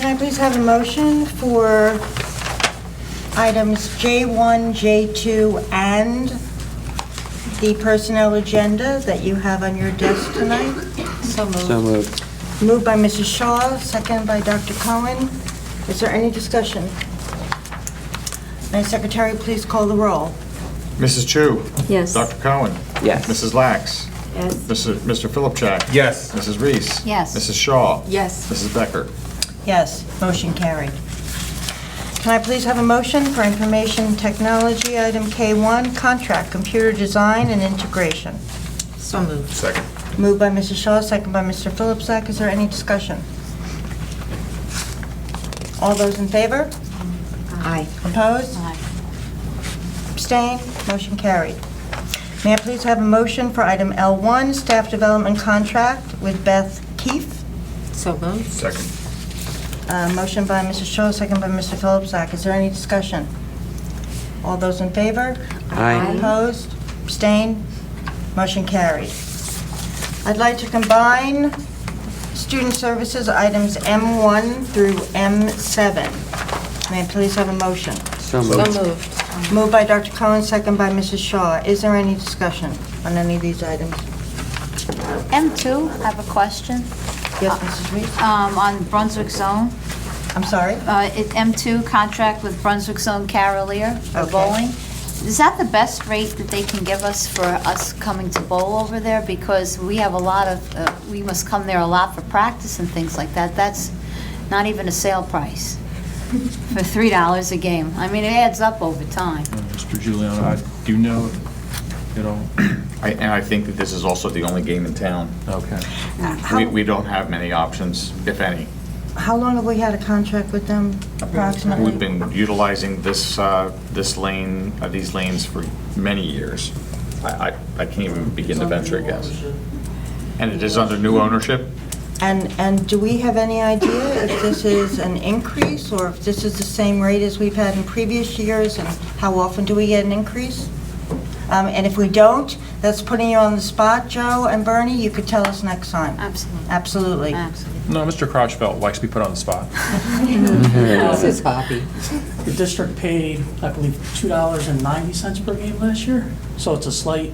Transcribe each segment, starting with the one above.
Can I please have a motion for items J1, J2, and the personnel agenda that you have on your desk tonight? So moved. So moved. Moved by Mrs. Shaw, second by Dr. Cohen. Is there any discussion? May Secretary please call the roll? Mrs. Chu? Yes. Dr. Cohen? Yes. Mrs. Lax? Yes. Mr. Philipchak? Yes. Mrs. Reese? Yes. Mrs. Shaw? Yes. Mrs. Becker? Yes, motion carried. Can I please have a motion for information technology, item K1, contract, computer design and integration? So moved. Second. Moved by Mrs. Shaw, second by Mr. Philipsak. Is there any discussion? All those in favor? Aye. Opposed? Aye. Abstained? Motion carried. May I please have a motion for item L1, staff development contract with Beth Keefe? So moved. Second. Motion by Mrs. Shaw, second by Mr. Philipsak. Is there any discussion? All those in favor? Aye. Opposed? Abstained? Motion carried. I'd like to combine student services items M1 through M7. May I please have a motion? So So moved. moved. Moved by Dr. Cohen, second by Mrs. Shaw. Is there any discussion on any of these items? M2, I have a question. Yes, Mrs. Reese? On Brunswick Zone. I'm sorry? M2 contract with Brunswick Zone Carolier for Okay. bowling. Is that the best rate that they can give us for us coming to bowl over there? Because we have a lot of, we must come there a lot for practice and things like that. That's not even a sale price for $3 a game. I mean, it adds up over time. Mr. Giuliano, I do know, you know, And I think that this is also the only game in town. okay. We don't have many options, if any. How long have we had a contract with them approximately? We've been utilizing these lanes for many years. I can't even begin to venture a guess. And it is under new ownership? And do we have any idea if this is an increase or if this is the same rate as we've had in previous years? And how often do we get an increase? And if we don't, that's putting you on the spot, Joe and Bernie. You could tell us next time. Absolutely. Absolutely. Absolutely. No, Mr. Crotchfeld likes to be put on the spot. This is hobby. The district paid, I believe, $2.90 per game last year, so it's a slight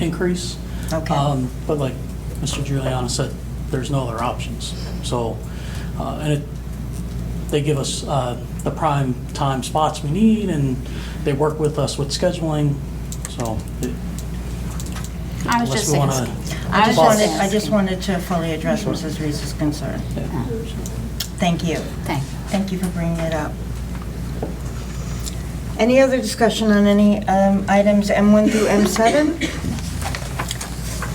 increase. Okay. But like Mr. Giuliano said, there's no other options. So, and they give us the prime time spots we need, and they work with us with scheduling, so. I was unless just we wanna- asking. I just wanted to fully address Mrs. Reese's concern. Thank you. Thank you. Thank you for bringing it up. Any other discussion on any items M1 through M7?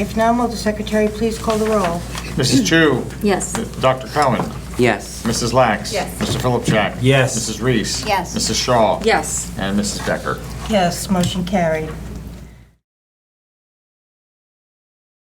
If none, will the secretary please call the roll? Mrs. Chu? Yes. Dr. Cohen? Yes. Mrs. Lax? Yes. Mr. Philipchak? Yes. Mrs. Reese? Yes. Mrs. Shaw? Yes. And Mrs. Becker? Yes, motion carried.